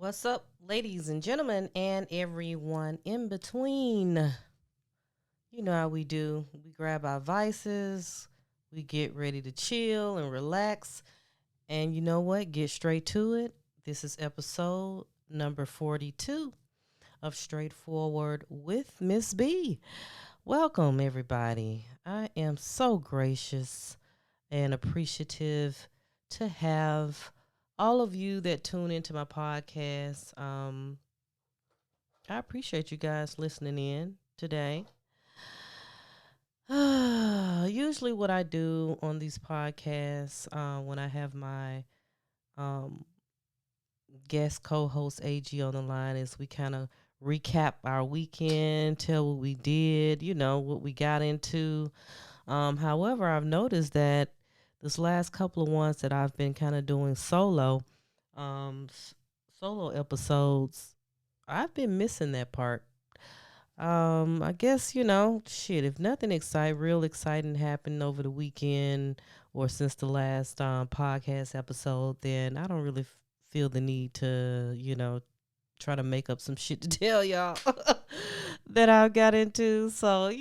What's up, ladies and gentlemen, and everyone in between? You know how we do. We grab our vices, we get ready to chill and relax, and you know what? Get straight to it. This is episode number 42 of Straightforward with Ms.B. Welcome, everybody. I am so gracious and appreciative to have all of you that tune into my podcast. I appreciate you guys listening in today. Usually, what I do on these podcasts when I have my um, guest co host AG on the line is we kind of recap our weekend, tell what we did, what we got into. However, I've noticed that this last couple of ones that I've been kind of doing um, s- solo episodes, I've been missing that part. I guess, shit, if nothing real exciting happened over the weekend or since the last podcast episode, then I don't really feel the need to, try to make up some shit to tell y'all that I got into. So,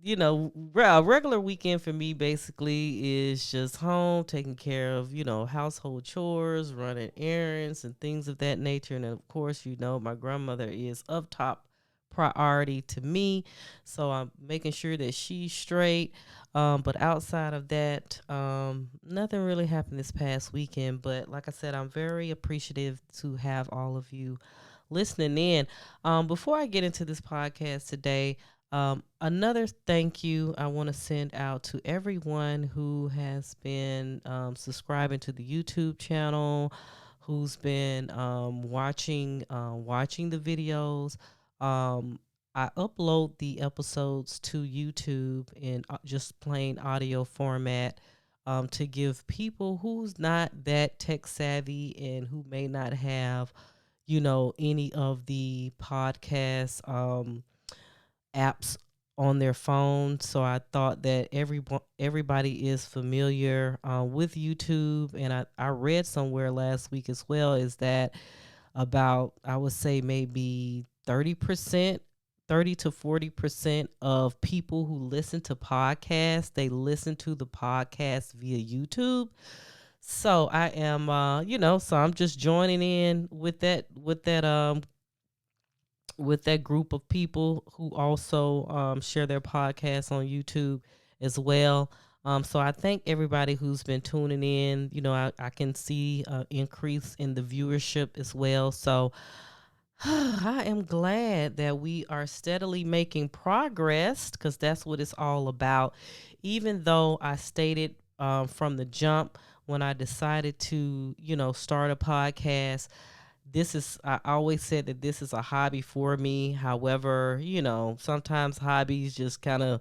a regular weekend for me basically is just home, taking care of, household chores, running errands, and things of that nature. And of course, my grandmother is of top priority to me. So I'm making sure that she's straight. But outside of that, nothing really happened this past weekend. But like I said, I'm very appreciative to have all of you listening in. Before I get into this podcast today, another thank you I want to send out to everyone who has been subscribing to the YouTube channel, who's been watching the videos. Um, I upload the episodes to YouTube in just plain audio format to give people who's not that tech savvy and who may not have, any of the podcast apps on their phone. So I thought that everybody is familiar with YouTube, and I read somewhere last week as well is that about, I would say, maybe 30%. 30 to 40% of people who listen to podcasts, they listen to the podcast via YouTube. So I am, so I'm just joining in with that group of people who also share their podcasts on YouTube as well. So I thank everybody who's been tuning in. I can see increase in the viewership as well. So I am glad that we are steadily making progress because that's what it's all about. Even though I stated from the jump when I decided to, start a podcast, I always said that this is a hobby for me. However, sometimes hobbies just kind of,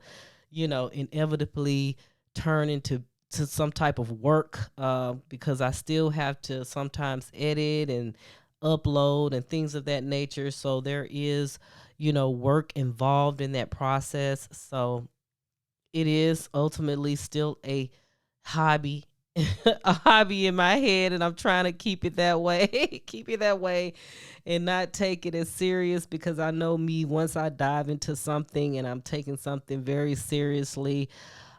inevitably turn into some type of work because I still have to sometimes edit and upload and things of that nature. So there is, work involved in that process. So it is ultimately still a hobby, a hobby in my head, and I'm trying to keep it that way, keep it that way, and not take it as serious because I know me. Once I dive into something and I'm taking something very seriously,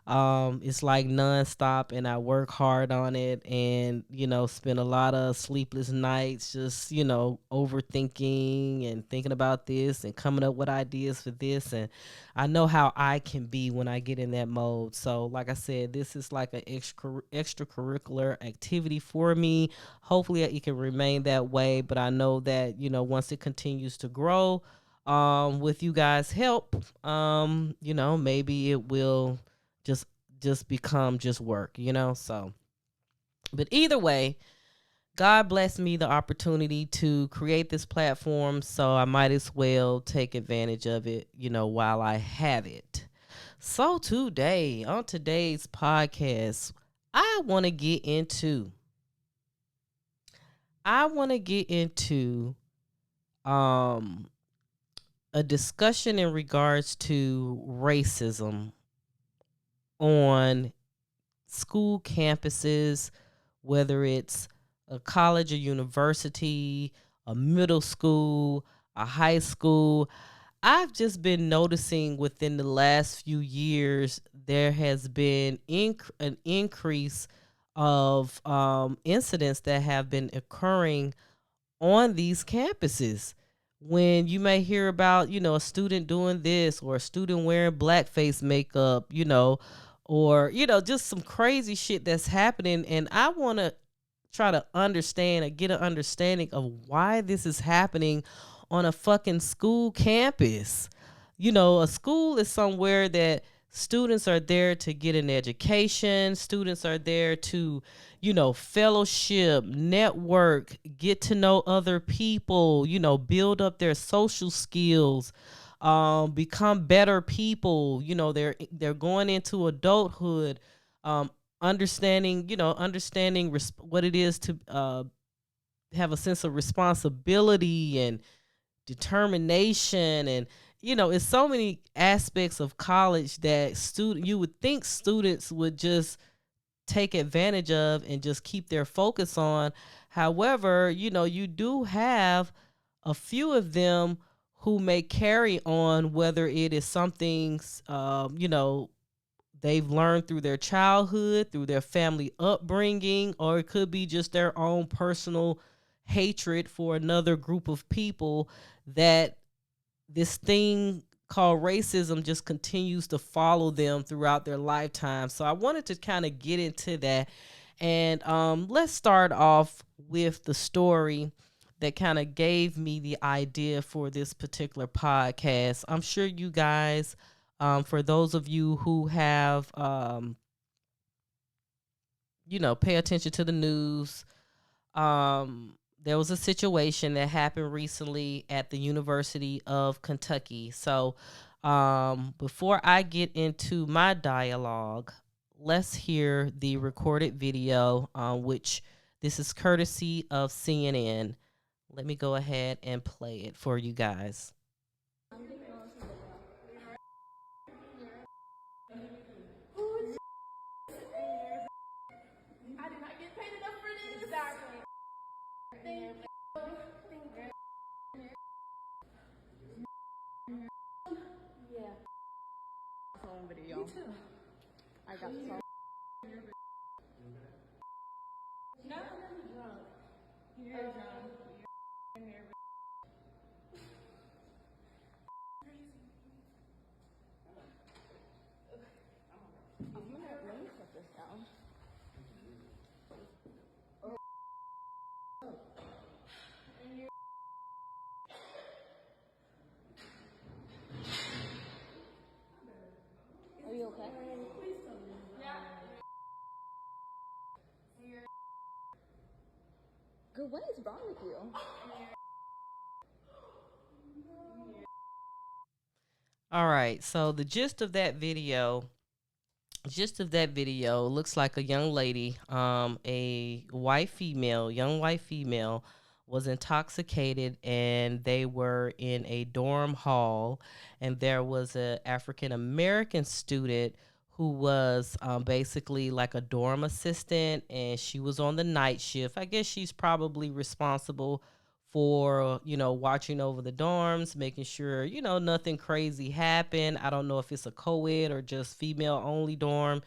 it's like nonstop, and I work hard on it, and spend a lot of sleepless nights just overthinking and thinking about this and coming up with ideas for this. And I know how I can be when I get in that mode. So, like I said, this is like an extracurricular activity for me. Hopefully, it can remain that way. But I know that once it continues to grow, with you guys' help, maybe it will just just become just work. So, but either way, God blessed me the opportunity to create this platform, so I might as well take advantage of it, while I have it. So today, on today's podcast, I want to get into I want to get into um a discussion in regards to racism on school campuses, whether it's a college, a university, a middle school, a high school. I've just been noticing within the last few years there has been an increase of incidents that have been occurring on these campuses. When you may hear about, a student doing this or a student wearing blackface makeup, or, just some crazy shit that's happening. And I want to try to understand or get an understanding of why this is happening on a fucking school campus. A school is somewhere that students are there to get an education. Students are there to, fellowship, network, get to know other people, build up their social skills, become better people. They're going into adulthood, um, understanding what it is to have a sense of responsibility and determination. And it's so many aspects of college that you would think students would just take advantage of and just keep their focus on. However, you do have a few of them who may carry on, whether it is something they've learned through their childhood, through their family upbringing, or it could be just their own personal hatred for another group of people, that this thing called racism just continues to follow them throughout their lifetime. So I wanted to kind of get into that. And let's start off with the story that kind of gave me the idea for this particular podcast. I'm sure you guys, for those of you who have, pay attention to the news, there was a situation that happened recently at the University of Kentucky. So, before I get into my dialogue, let's hear the recorded video, which this is courtesy of CNN. Let me go ahead and play it for you guys. I did not get paid enough for this. Exactly. Yeah. Home video. Me too. I got so. No, I'm drunk. You're drunk. Let me shut this down. Are you okay? Yeah. Girl, what is wrong with you? All right, so the gist of that video looks like a young lady, a young white female, was intoxicated, and they were in a dorm hall, and there was a African American student who was basically like a dorm assistant, and she was on the night shift. I guess she's probably responsible for watching over the dorms, making sure nothing crazy happened. I don't know if it's a co-ed or just female only dorm,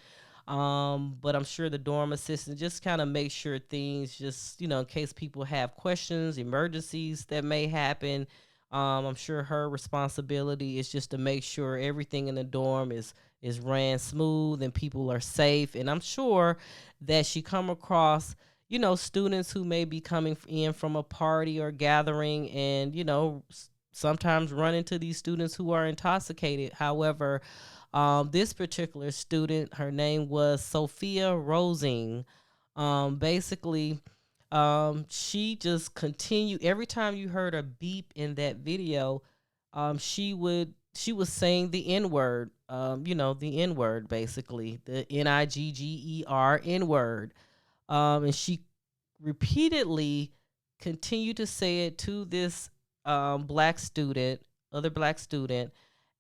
but I'm sure the dorm assistant just kind of makes sure things just in case people have questions, emergencies that may happen. I'm sure her responsibility is just to make sure everything in the dorm is ran smooth and people are safe. And I'm sure that she come across students who may be coming in from a party or gathering, and, sometimes run into these students who are intoxicated. However, this particular student, her name was Sophia Rosing. Basically, she just continued every time you heard a beep in that video. She was saying the N word, the N word, basically the Nigger N word. And she repeatedly continued to say it to this other black student,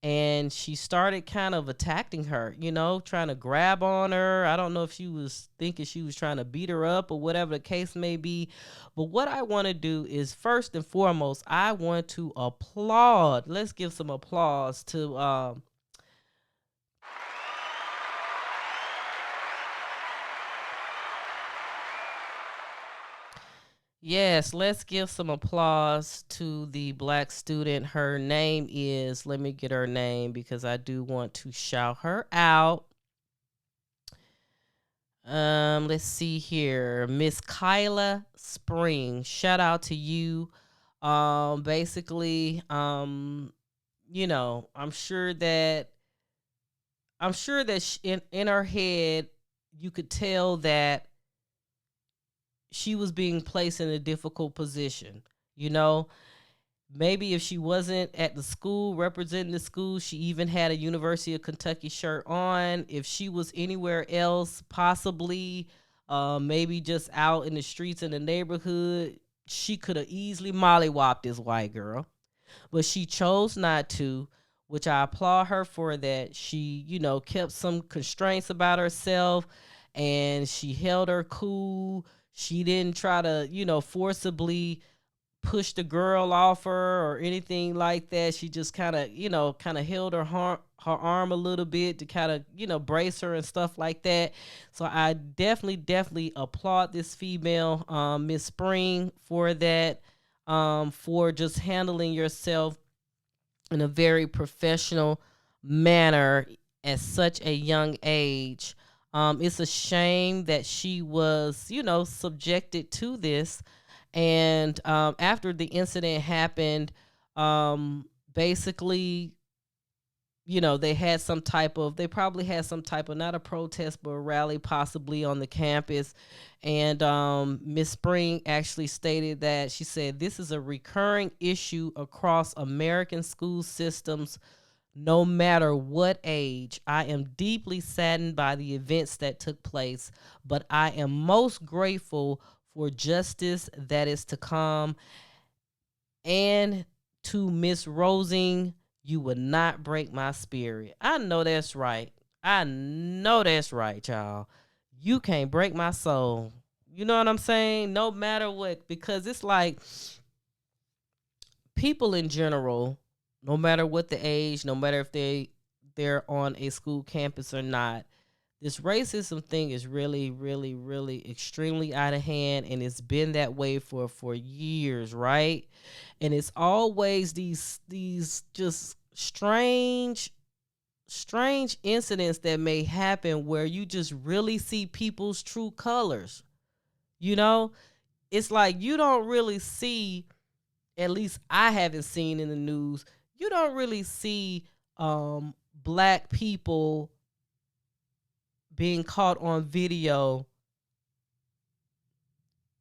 and she started kind of attacking her, trying to grab on her. I don't know if she was thinking she was trying to beat her up or whatever the case may be. But what I want to do is, first and foremost, I want to applaud. Let's give some applause to yes, let's give some applause to the black student. Her name is, let me get her name because I do want to shout her out. Let's see here. Miss Kyla Spring. Shout out to you. Basically, I'm sure that in her head you could tell that she was being placed in a difficult position. You know, maybe if she wasn't at the school representing the school, she even had a University of Kentucky shirt on. If she was anywhere else, possibly maybe just out in the streets in the neighborhood, she could have easily mollywopped this white girl. But she chose not to, which I applaud her for that. She, kept some constraints about herself, and she held her cool. She didn't try to, forcibly push the girl off her or anything like that. She just kind of held her arm a little bit to kind of, brace her and stuff like that. So I definitely applaud this female, Miss Spring, for that, for just handling yourself in a very professional manner at such a young age. It's a shame that she was, subjected to this. And after the incident happened, basically, they probably had some type of, not a protest, but a rally possibly on the campus. And Miss Spring actually stated that, she said, this is a recurring issue across American school systems, no matter what age. I am deeply saddened by the events that took place, but I am most grateful for justice that is to come. And to Miss Rosing, you would not break my spirit. I know that's right. I know that's right, y'all. You can't break my soul. You know what I'm saying? No matter what, because it's like people in general, no matter what the age, no matter if they're on a school campus or not, this racism thing is really, really, really extremely out of hand, and it's been that way for years, right? And it's always these just strange incidents that may happen where you just really see people's true colors. You know, it's like you don't really see, at least I haven't seen in the news, you don't really see black people being caught on video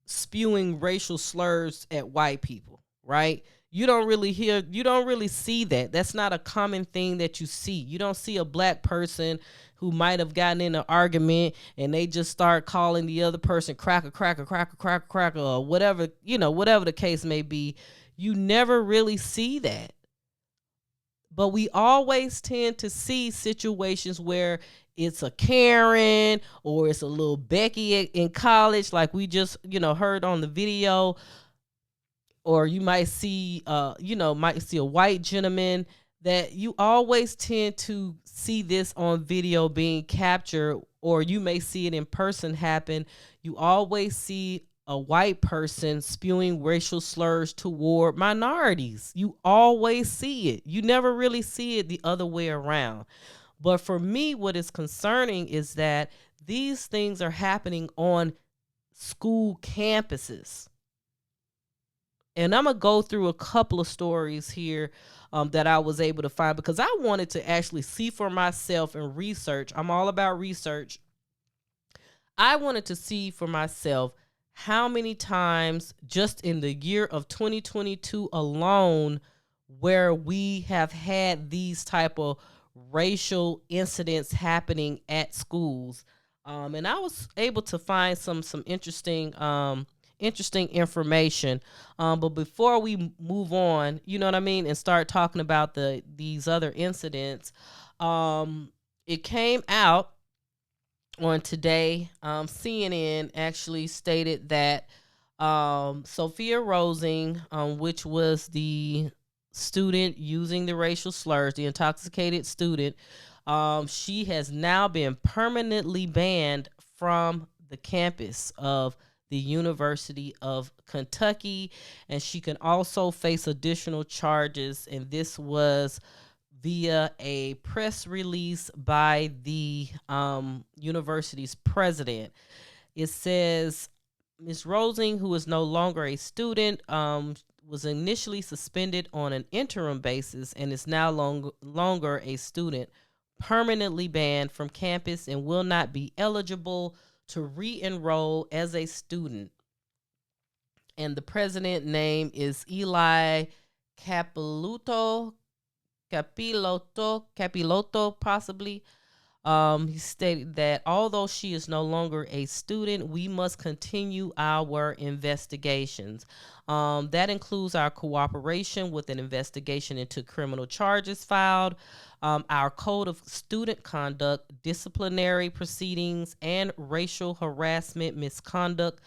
spewing racial slurs at white people, right? You don't really see that. That's not a common thing that you see. You don't see a black person who might have gotten in an argument and they just start calling the other person cracker, or whatever, whatever the case may be. You never really see that. But we always tend to see situations where it's a Karen or it's a little Becky in college, like we just, heard on the video. Or you might see, a white gentleman, that you always tend to see this on video being captured, or you may see it in person happen. You always see a white person spewing racial slurs toward minorities. You always see it. You never really see it the other way around. But for me, what is concerning is that these things are happening on school campuses. And I'm going to go through a couple of stories here that I was able to find, because I wanted to actually see for myself and research. I'm all about research. I wanted to see for myself how many times just in the year of 2022 alone where we have had these type of racial incidents happening at schools. And I was able to find some interesting interesting information. But before we move on, you know what I mean, and start talking about these other incidents, it came out on today. CNN actually stated that Sophia Rosing, which was the student using the racial slurs, the intoxicated student, she has now been permanently banned from the campus of the University of Kentucky, and she can also face additional charges. And this was via a press release by the university's president. It says Ms. Rosing, who is no longer a student, was initially suspended on an interim basis and is now longer a student, permanently banned from campus and will not be eligible to re-enroll as a student. And the president name is Eli Capiloto, possibly. He stated that although she is no longer a student, we must continue our investigations. That includes our cooperation with an investigation into criminal charges filed, our code of student conduct, disciplinary proceedings, and racial harassment misconduct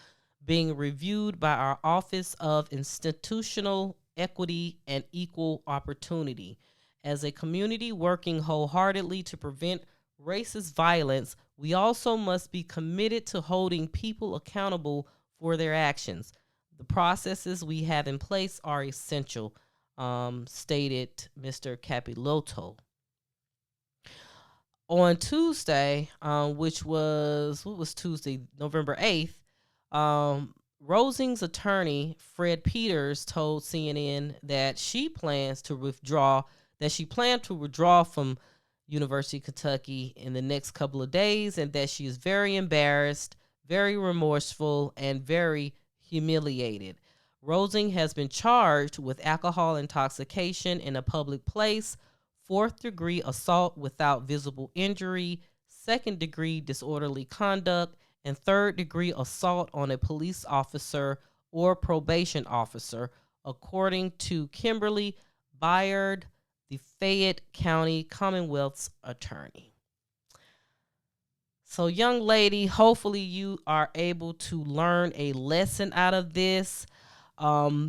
being reviewed by our Office of Institutional Equity and Equal Opportunity. As a community working wholeheartedly to prevent racist violence, we also must be committed to holding people accountable for their actions. The processes we have in place are essential, stated Mr. Capiloto. On Tuesday, which was, what was Tuesday, November 8th, Rosing's attorney, Fred Peters, told CNN that she planned to withdraw from University of Kentucky in the next couple of days, and that she is very embarrassed, very remorseful, and very humiliated. Rosing has been charged with alcohol intoxication in a public place, 4th-degree assault without visible injury, 2nd-degree disorderly conduct, and 3rd-degree assault on a police officer or probation officer, according to Kimberly Byard, the Fayette County Commonwealth's attorney. So, young lady, hopefully you are able to learn a lesson out of this. As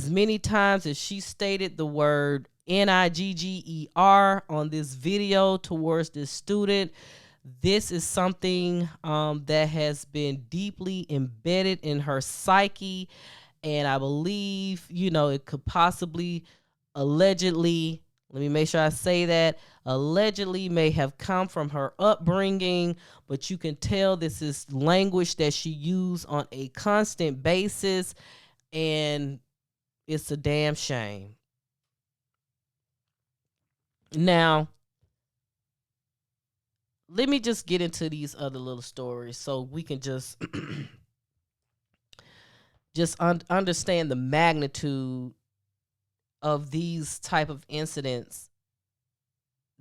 many times as she stated the word NIGGER on this video towards this student, this is something that has been deeply embedded in her psyche. And I believe, it could possibly, allegedly, let me make sure I say that, allegedly may have come from her upbringing, but you can tell this is language that she used on a constant basis, and it's a damn shame. Now, let me just get into these other little stories so we can just understand the magnitude of these type of incidents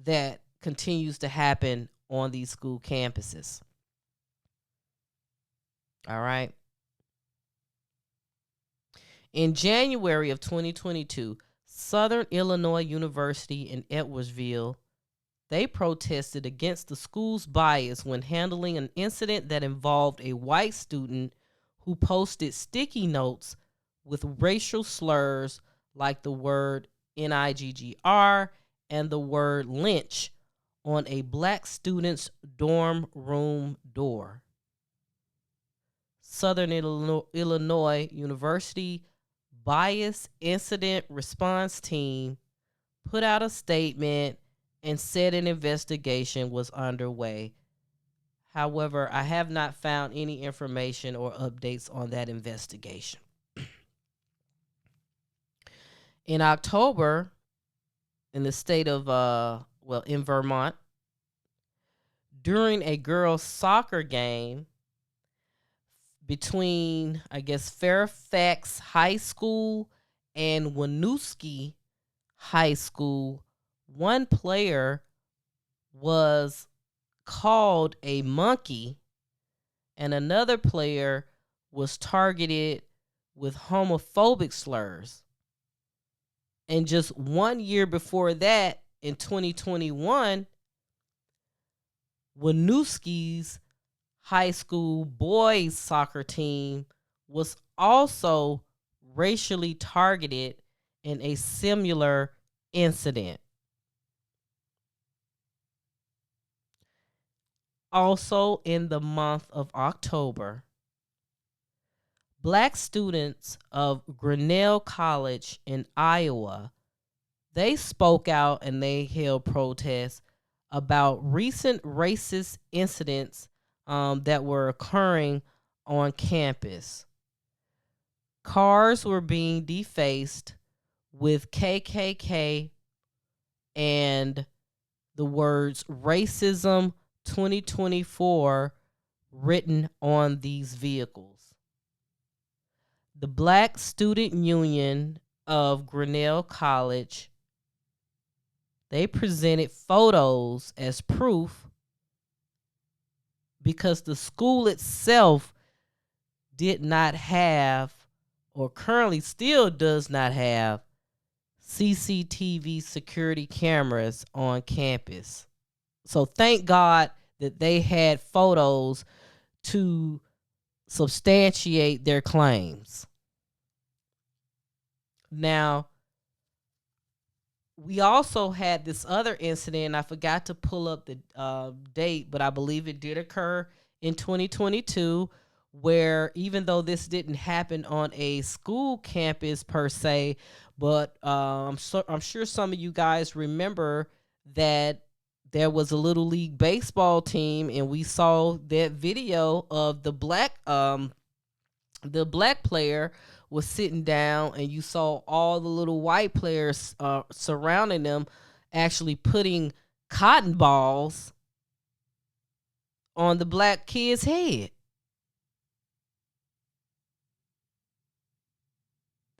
that continues to happen on these school campuses. All right. In January of 2022, Southern Illinois University in Edwardsville, they protested against the school's bias when handling an incident that involved a white student who posted sticky notes with racial slurs like the word NIGGR and the word lynch on a black student's dorm room door. Southern Illinois University Bias Incident Response Team put out a statement and said an investigation was underway. However, I have not found any information or updates on that investigation. In October, in the state of, in Vermont, during a girls' soccer game between, Fairfax High School and Winooski High School, one player was called a monkey and another player was targeted with homophobic slurs. And just 1 year before that, in 2021, Winooski's high school boys soccer team was also racially targeted in a similar incident. Also, in the month of October, Black students of Grinnell College in Iowa, they spoke out and they held protests about recent racist incidents that were occurring on campus. Cars were being defaced with KKK and the words racism 2024 written on these vehicles. The Black Student Union of Grinnell College, they presented photos as proof because the school itself did not have, or currently still does not have, CCTV security cameras on campus. So thank God that they had photos to substantiate their claims. Now, we also had this other incident. I forgot to pull up the date, but I believe it did occur in 2022, where even though this didn't happen on a school campus per se, but I'm sure some of you guys remember that there was a little league baseball team, and we saw that video of the black player was sitting down, and you saw all the little white players surrounding them, actually putting cotton balls on the black kid's head.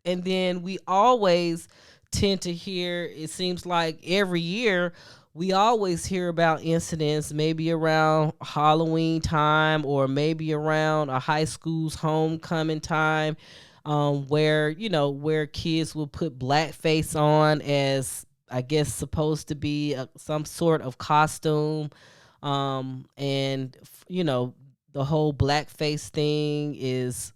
And then we always tend to hear, it seems like every year, we always hear about incidents maybe around Halloween time or maybe around a high school's homecoming time, where kids will put blackface on as, I guess, supposed to be some sort of costume. And the whole blackface thing is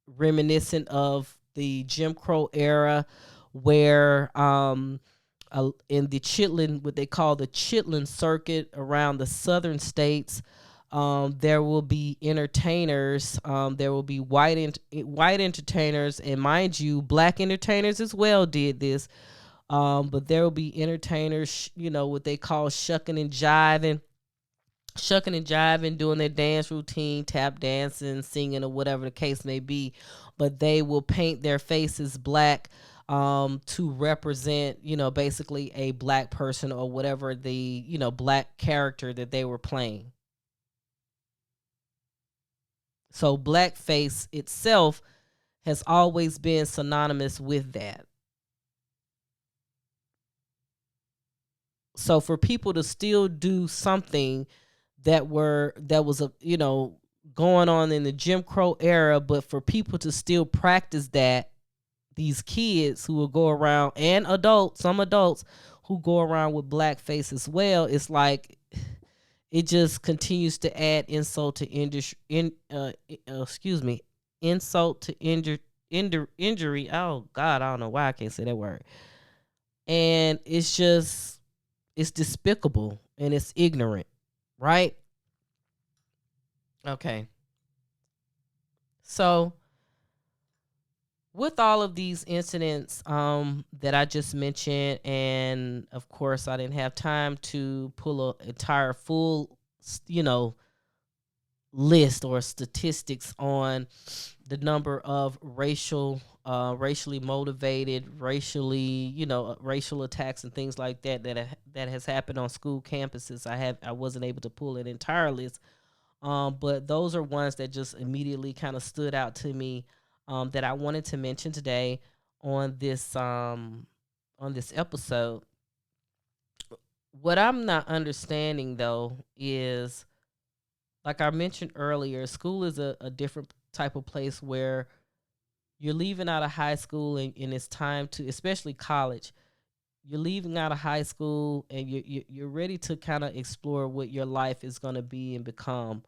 reminiscent of the Jim Crow era, where in the Chitlin, what they call the Chitlin circuit around the southern states, there will be entertainers. There will be white entertainers, and mind you, black entertainers as well did this. But there will be entertainers, what they call shucking and jiving, doing their dance routine, tap dancing, singing, or whatever the case may be. But they will paint their faces black to represent, basically a black person or whatever the, black character that they were playing. So blackface itself has always been synonymous with that. So for people to still do something that was going on in the Jim Crow era, but for people to still practice that, these kids who will go around, and some adults who go around with blackface as well, it's like it just continues to add insult to injury. Oh God, I don't know why I can't say that word. And it's despicable and it's ignorant, right? Okay. So with all of these incidents that I just mentioned, and of course I didn't have time to pull an entire full, list or statistics on the number of racially motivated, racial attacks and things like that has happened on school campuses. I wasn't able to pull an entire list, but those are ones that just immediately kind of stood out to me, that I wanted to mention today on this episode. What I'm not understanding though is, like I mentioned earlier, school is a different type of place where you're leaving out of high school and it's time to, especially college, you're leaving out of high school and you're ready to kind of explore what your life is going to be and become.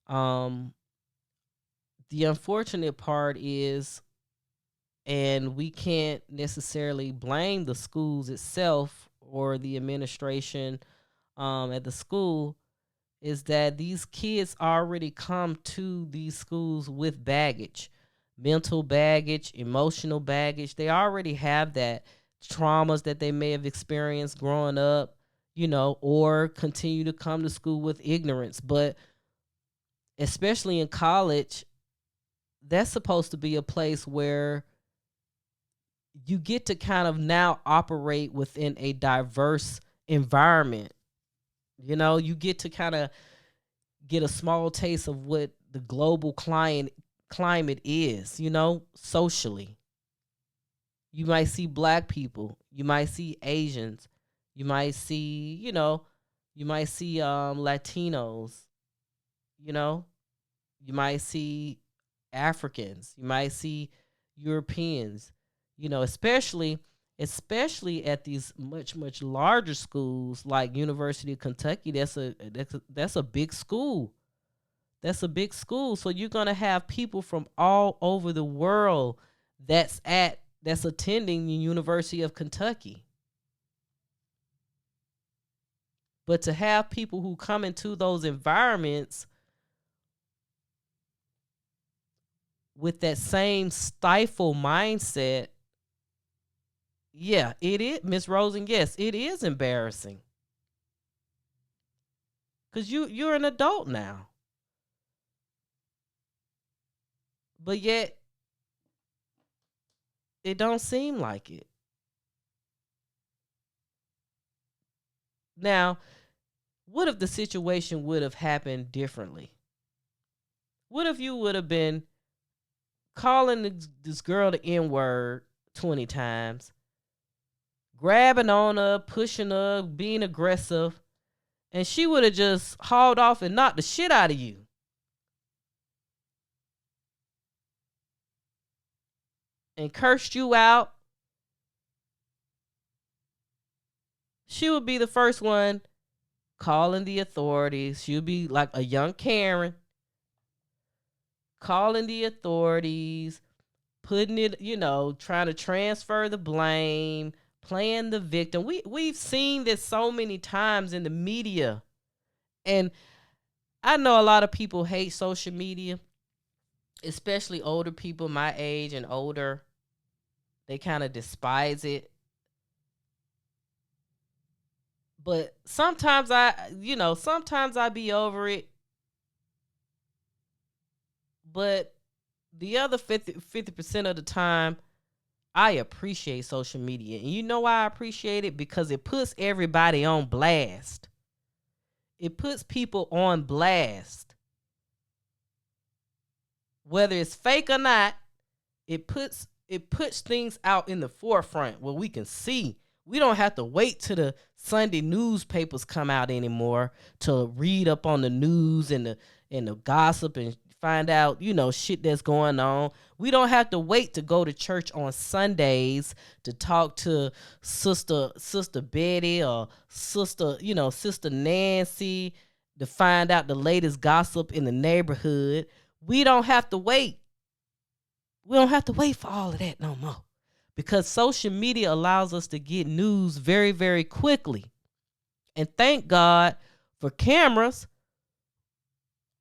Um, the unfortunate part is, and we can't necessarily blame the schools itself or the administration at the school, is that these kids already come to these schools with baggage, mental baggage, emotional baggage. They already have that traumas that they may have experienced growing up, or continue to come to school with ignorance. But especially in college, that's supposed to be a place where you get to kind of now operate within a diverse environment. You get to kind of get a small taste of what the global climate is, socially. You might see black people, you might see Asians, you might see, Latinos, you know, you might see Africans, you might see Europeans, especially at these much larger schools like University of Kentucky. That's a big school. That's a big school. So you're going to have people from all over the world that's attending the University of Kentucky. But to have people who come into those environments with that same stifle mindset, yeah, it is, Miss Rosen, yes, it is embarrassing. Because you're an adult now. But yet, it don't seem like it. Now, what if the situation would have happened differently? What if you would have been calling this girl the N-word 20 times, grabbing on her, pushing her, being aggressive, and she would have just hauled off and knocked the shit out of you? And cursed you out? She would be the first one calling the authorities. She would be like a young Karen, calling the authorities, putting it, trying to transfer the blame, playing the victim. We've seen this so many times in the media. And I know a lot of people hate social media, especially older people my age and older. They kind of despise it. But sometimes I be over it. But the other 50% of the time, I appreciate social media. And you know why I appreciate it? Because it puts everybody on blast. It puts people on blast. Whether it's fake or not, it puts things out in the forefront where we can see. We don't have to wait till the Sunday newspapers come out anymore to read up on the news and the gossip and find out, shit that's going on. We don't have to wait to go to church on Sundays to talk to Sister Betty or Sister Nancy to find out the latest gossip in the neighborhood. We don't have to wait. We don't have to wait for all of that no more. Because social media allows us to get news very, very quickly. And thank God for cameras.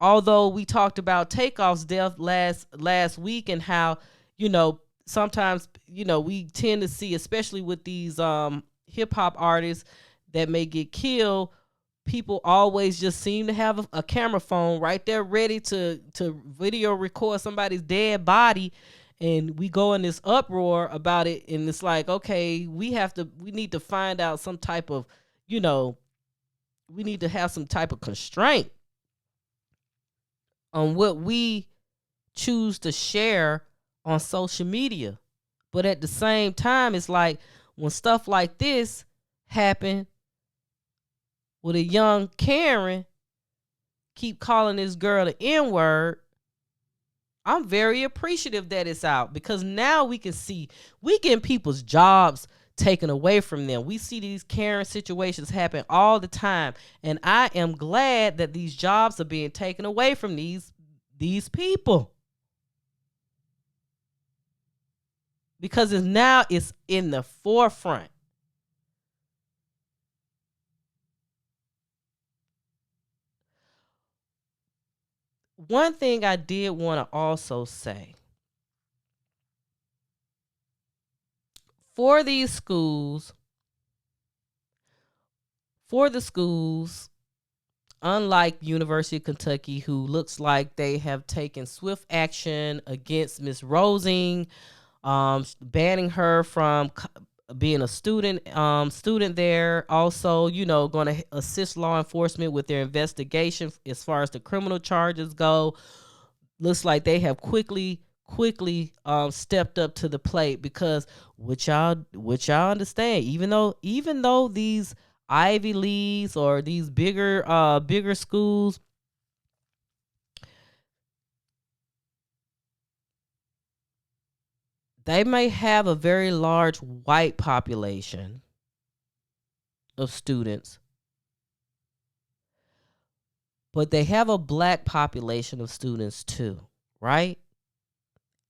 Although we talked about Takeoff's death last week and how, sometimes, we tend to see, especially with these hip hop artists that may get killed, people always just seem to have a camera phone right there ready to video record somebody's dead body. And we go in this uproar about it, and it's like, okay, we need to find out some type of, we need to have some type of constraint on what we choose to share on social media. But at the same time, it's like when stuff like this happen with a young Karen keep calling this girl the N-word, I'm very appreciative that it's out, because now we can see, we getting people's jobs taken away from them. We see these Karen situations happen all the time, and I am glad that these jobs are being taken away from these people, because it's in the forefront. One thing I did want to also say, for these schools, for the schools, unlike University of Kentucky, who looks like they have taken swift action against Miss Rosing, banning her from being a student there. Also, going to assist law enforcement with their investigation as far as the criminal charges go. Looks like they have quickly stepped up to the plate, because what y'all understand, even though these Ivy Leagues or these bigger schools, they may have a very large white population of students, but they have a black population of students too, right?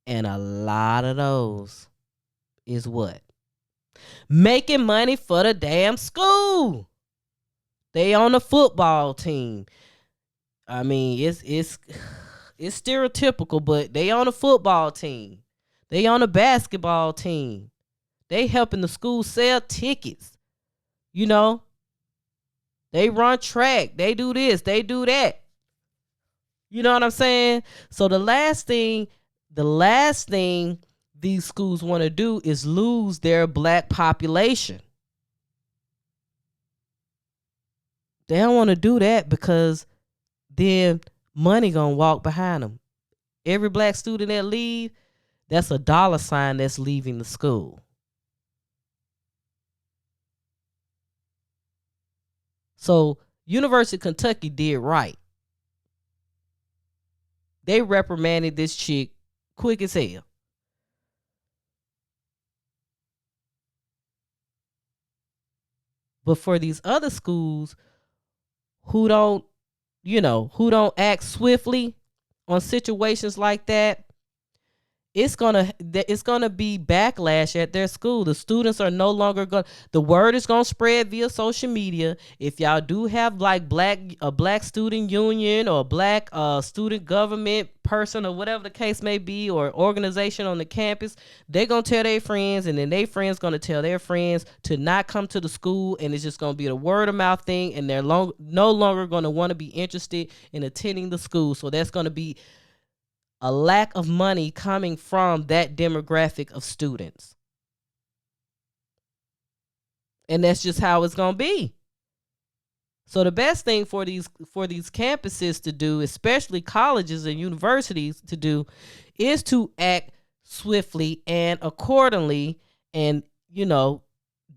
And a lot of those is what? Making money for the damn school. They on the football team. I mean, it's stereotypical, but they on the football team. They on the basketball team. They helping the school sell tickets. You know, they run track. They do this. They do that. You know what I'm saying? So the last thing these schools want to do is lose their black population. They don't want to do that, because then money gonna walk behind them. Every black student that leave, that's a dollar sign that's leaving the school. So University of Kentucky did right. They reprimanded this chick quick as hell. But for these other schools who don't, who don't act swiftly on situations like that, it's gonna be backlash at their school. The students are no longer going. The word is gonna spread via social media. If y'all do have like a black student union or a black student government person or whatever the case may be, or organization on the campus, they're gonna tell their friends, and then their friends gonna tell their friends to not come to the school, and it's just gonna be a word of mouth thing, and they're no longer gonna want to be interested in attending the school. So that's gonna be a lack of money coming from that demographic of students. And that's just how it's going to be. So the best thing for these campuses to do, especially colleges and universities to do, is to act swiftly and accordingly, and do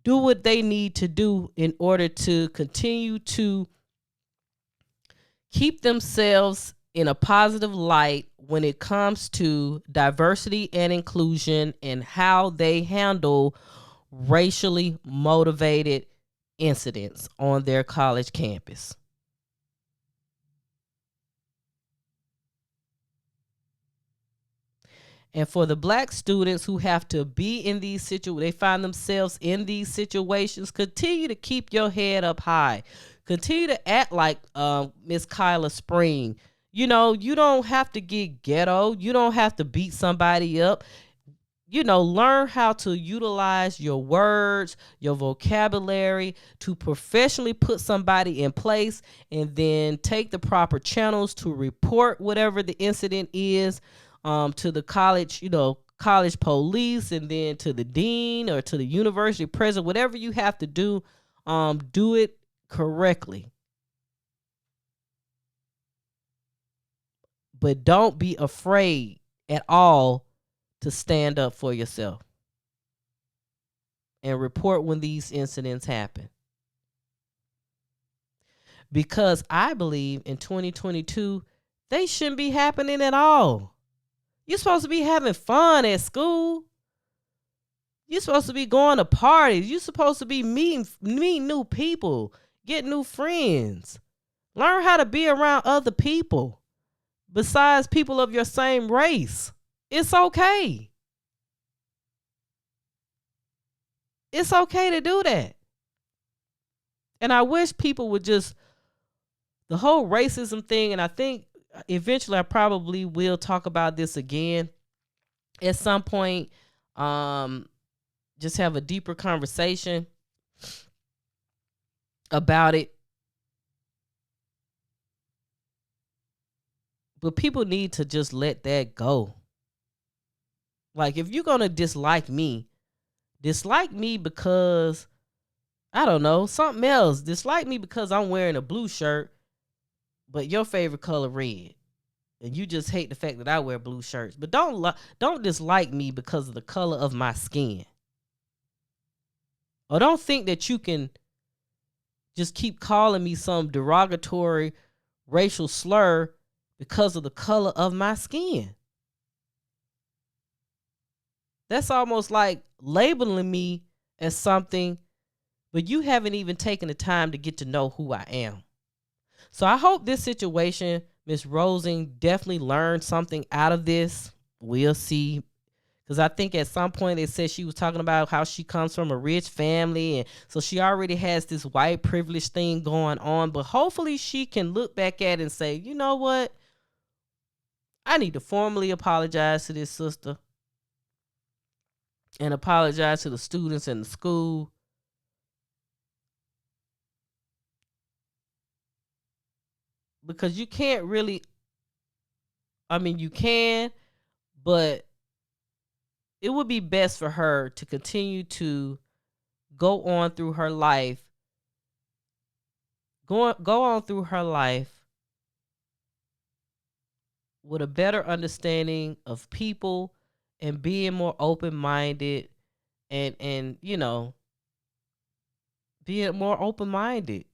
what they need to do in order to continue to keep themselves in a positive light when it comes to diversity and inclusion, and how they handle racially motivated incidents on their college campus. And for the black students who have to be in these situations, they find themselves in these situations, continue to keep your head up high. Continue to act like Miss Kyla Spring. You don't have to get ghetto. You don't have to beat somebody up. Learn how to utilize your words, your vocabulary to professionally put somebody in place, and then take the proper channels to report whatever the incident is to the college police, and then to the dean or to the university president. Whatever you have to do it correctly. But don't be afraid at all to stand up for yourself and report when these incidents happen. Because I believe in 2022, they shouldn't be happening at all. You're supposed to be having fun at school. You're supposed to be going to parties. You're supposed to be meeting new people, get new friends. Learn how to be around other people besides people of your same race. It's okay. It's okay to do that. And I wish people would just, the whole racism thing, and I think eventually I probably will talk about this again at some point. Just have a deeper conversation about it. But people need to just let that go. Like, if you're going to dislike me because, I don't know, something else. Dislike me because I'm wearing a blue shirt, but your favorite color red. And you just hate the fact that I wear blue shirts. But don't dislike me because of the color of my skin. Or don't think that you can just keep calling me some derogatory racial slur because of the color of my skin. That's almost like labeling me as something, but you haven't even taken the time to get to know who I am. So I hope this situation, Miss Rosing definitely learned something out of this. We'll see. Because I think at some point it said she was talking about how she comes from a rich family. And so she already has this white privilege thing going on. But hopefully she can look back at it and say, you know what? I need to formally apologize to this sister. And apologize to the students in the school. Because you can't really, you can, but it would be best for her to continue to go on through her life, go on through her life with a better understanding of people and being more open-minded and being more open-minded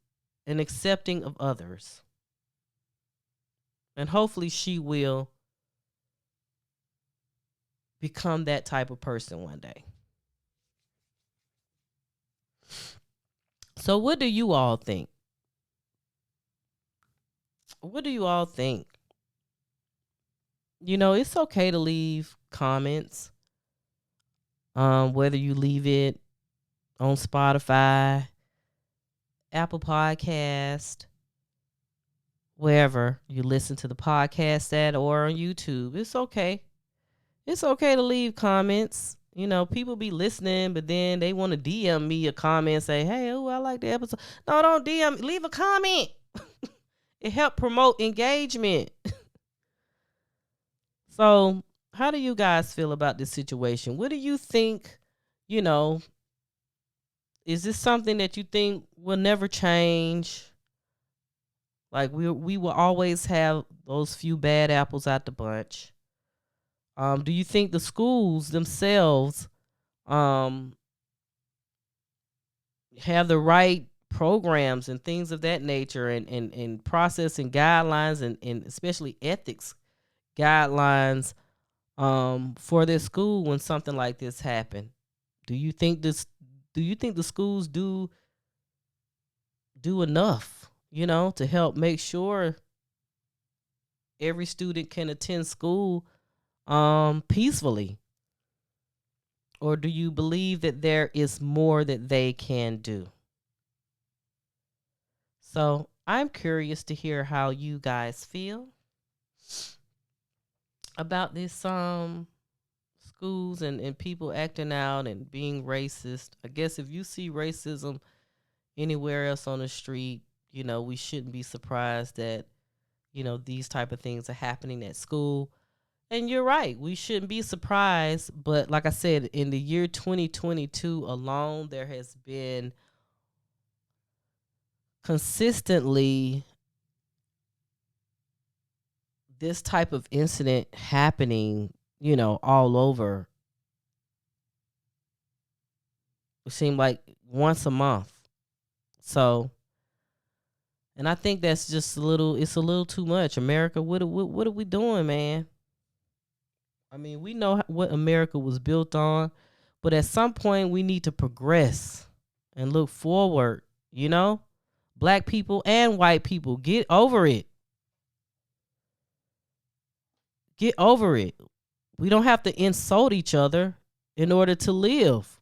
and accepting of others. And hopefully she will become that type of person one day. So what do you all think? What do you all think? It's okay to leave comments. Whether you leave it on Spotify, Apple Podcast, wherever you listen to the podcast at, or on YouTube. It's okay. It's okay to leave comments. People be listening, but then they want to DM me a comment and say, hey, I like the episode. No, don't DM. Leave a comment. It helps promote engagement. So, how do you guys feel about this situation? What do you think, is this something that you think will never change? Like we will always have those few bad apples out the bunch. Do you think the schools themselves have the right programs and things of that nature and process and guidelines and especially ethics guidelines for their school when something like this happen? Do you think the schools do enough, to help make sure every student can attend school peacefully? Or do you believe that there is more that they can do? So I'm curious to hear how you guys feel about this schools and people acting out and being racist. I guess if you see racism anywhere else on the street, we shouldn't be surprised that, these type of things are happening at school. And you're right, we shouldn't be surprised. But like I said, in the year 2022 alone, there has been consistently this type of incident happening, all over. It seemed like once a month. So, and I think that's just it's a little too much. America, what are we doing, man? I mean, we know what America was built on, but at some point we need to progress and look forward, you know? Black people and white people, get over it. Get over it. We don't have to insult each other in order to live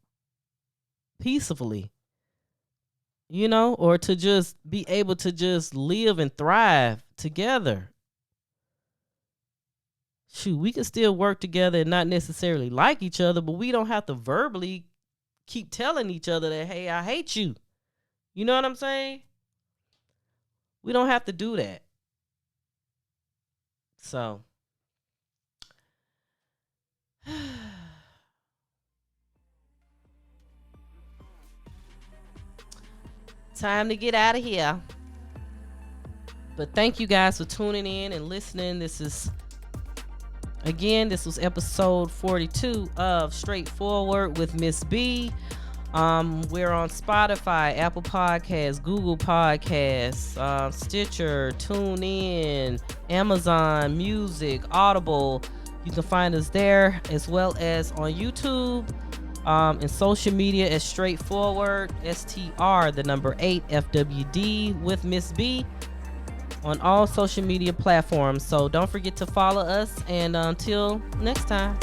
peacefully, you know, or to just be able to just live and thrive together. Shoot, we can still work together and not necessarily like each other, but we don't have to verbally keep telling each other that, hey, I hate you. You know what I'm saying? We don't have to do that. So, time to get out of here. But thank you guys for tuning in and listening. This was episode 42 of Straightforward with Ms.B. We're on Spotify, Apple Podcasts, Google Podcasts, Stitcher, TuneIn, Amazon Music, Audible. You can find us there, as well as on YouTube, and social media as Straightforward, STR, the number 8, FWD with Ms. B on all social media platforms. So don't forget to follow us, and until next time.